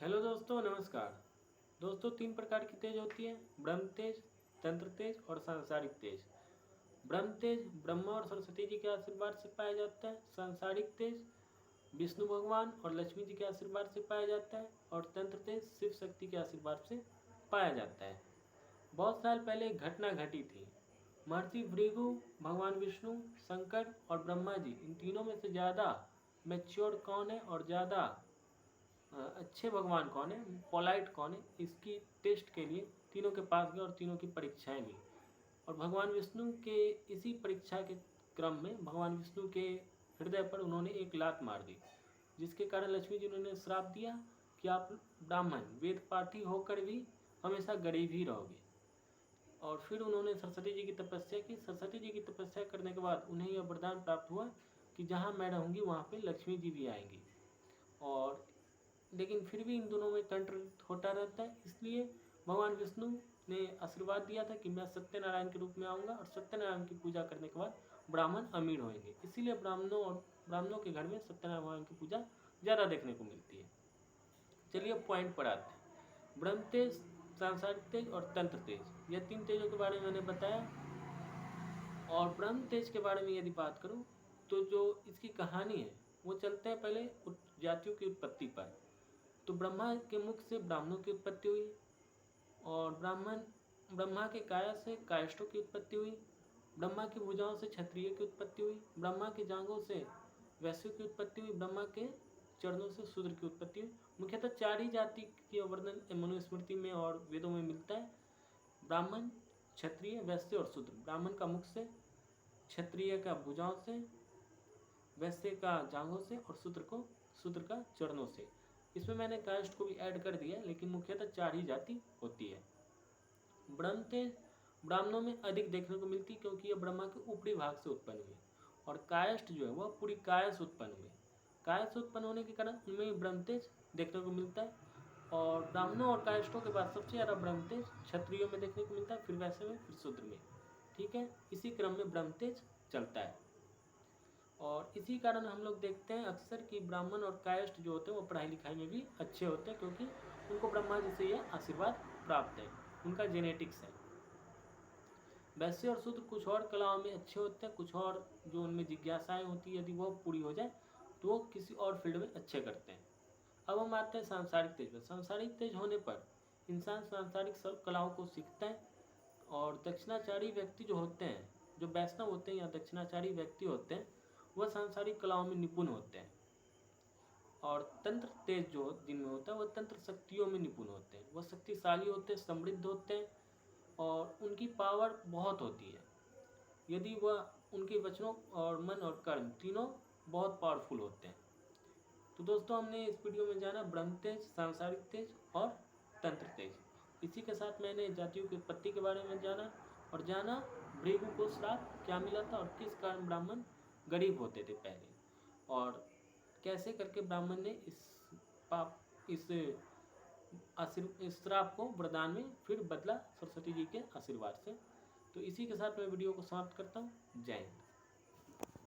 Hello दोस्तों, नमस्कार। दोस्तों, तीन प्रकार की तेज होती है: ब्रह्म तेज, तंत्र तेज और सांसारिक तेज। ब्रह्म तेज ब्रह्मा और सरस्वती जी के आशीर्वाद से पाया जाता है। सांसारिक तेज विष्णु भगवान और लक्ष्मी जी के आशीर्वाद से पाया जाता है। और तंत्र तेज शिव शक्ति के आशीर्वाद से पाया जाता है। बहुत साल पहले एक घटना घटी थी। महर्षि भृगु, भगवान विष्णु, शंकर और ब्रह्मा जी, इन तीनों में से ज़्यादा मैच्योर कौन है और ज़्यादा अच्छे भगवान कौन है, पोलाइट कौन है, इसकी टेस्ट के लिए तीनों के पास गए और तीनों की परीक्षाएं ली। और भगवान विष्णु के इसी परीक्षा के क्रम में भगवान विष्णु के हृदय पर उन्होंने एक लात मार दी, जिसके कारण लक्ष्मी जी उन्होंने श्राप दिया कि आप ब्राह्मण वेद पाठी होकर भी हमेशा गरीब ही रहोगे। और फिर उन्होंने सरस्वती जी की तपस्या की। सरस्वती जी की तपस्या करने के बाद उन्हें यह वरदान प्राप्त हुआ कि जहाँ मैं रहूँगी वहाँ पे लक्ष्मी जी भी आएंगी। और लेकिन फिर भी इन दोनों में कंट्रडिक्ट होता रहता है। इसलिए भगवान विष्णु ने आशीर्वाद दिया था कि मैं सत्यनारायण के रूप में आऊँगा और सत्यनारायण की पूजा करने के बाद ब्राह्मण अमीर होंगे। इसीलिए ब्राह्मणों के घर में सत्यनारायण भगवान की पूजा ज़्यादा देखने को मिलती है। चलिए पॉइंट पर आते हैं। ब्रह्म तेज, सांसारिक तेज और तंत्र तेज, यह तीन तेजों के बारे में मैंने बताया। और ब्रह्म तेज के बारे में यदि बात करूँ तो जो इसकी कहानी है वो चलते हैं पहले जातियों की उत्पत्ति पर। तो ब्रह्मा के मुख से ब्राह्मणों की उत्पत्ति हुई। और ब्रह्मा के काया से कायस्थों की उत्पत्ति हुई। ब्रह्मा की भुजाओं से क्षत्रिय की उत्पत्ति हुई। ब्रह्मा की जांघों से वैश्यों की उत्पत्ति हुई। ब्रह्मा के चरणों से शूद्र की उत्पत्ति हुई। मुख्यतः चार ही जाति की वर्णन मनुस्मृति में और वेदों में मिलता है: ब्राह्मण, क्षत्रिय, वैश्य और शूद्र। ब्राह्मण का मुख से, क्षत्रिय का भुजाओं से, वैश्य का जांघों से और शूद्र का चरणों से। इसमें मैंने कास्ट को भी ऐड कर दिया, लेकिन मुख्यतः चार ही जाति होती है। ब्रह्म तेज ब्राह्मणों में अधिक देखने को मिलती क्योंकि यह ब्रह्मा के ऊपरी भाग से उत्पन्न हुई। और कायस्थ जो है वह पूरी काय से उत्पन्न हुए। काय से उत्पन्न होने के कारण उनमें भी ब्रह्म तेज देखने को मिलता है। और ब्राह्मणों और कायस्थों के बाद सबसे ज़्यादा ब्रह्म तेज क्षत्रियों में देखने को मिलता है, फिर वैश्य में, फिर शूद्र में। ठीक है, इसी क्रम में ब्रह्म तेज चलता है। और इसी कारण हम लोग देखते हैं अक्सर कि ब्राह्मण और कायस्थ जो होते हैं वो पढ़ाई लिखाई में भी अच्छे होते हैं, क्योंकि उनको ब्रह्मा जी से यह आशीर्वाद प्राप्त है, उनका जेनेटिक्स है। वैश्य और शूद्र कुछ और कलाओं में अच्छे होते हैं, कुछ और जो उनमें जिज्ञासाएं होती है यदि वो पूरी हो जाए तो वो किसी और फील्ड में अच्छे करते हैं। अब हम आते हैं सांसारिक तेज पर। सांसारिक तेज होने पर इंसान सांसारिक सब कलाओं को सीखता है। और दक्षिणाचारी व्यक्ति जो होते हैं, जो वैष्णव होते हैं या दक्षिणाचारी व्यक्ति होते हैं, वह सांसारिक कलाओं में निपुण होते हैं। और तंत्र तेज जो जिनमें होता है वह तंत्र शक्तियों में निपुण होते हैं। वह शक्तिशाली होते हैं, समृद्ध होते हैं और उनकी पावर बहुत होती है। यदि वह उनके वचनों और मन और कर्म तीनों बहुत पावरफुल होते हैं। तो दोस्तों, हमने इस वीडियो में जाना ब्रह्म तेज, सांसारिक तेज और तंत्र तेज। इसी के साथ मैंने जातियों की उत्पत्ति के बारे में जाना और जाना भृगु को श्राप क्या मिला था और किस कारण ब्राह्मण गरीब होते थे पहले, और कैसे करके ब्राह्मण ने इस श्राप को वरदान में फिर बदला सरस्वती जी के आशीर्वाद से। तो इसी के साथ मैं वीडियो को समाप्त करता हूँ। जय हिंद।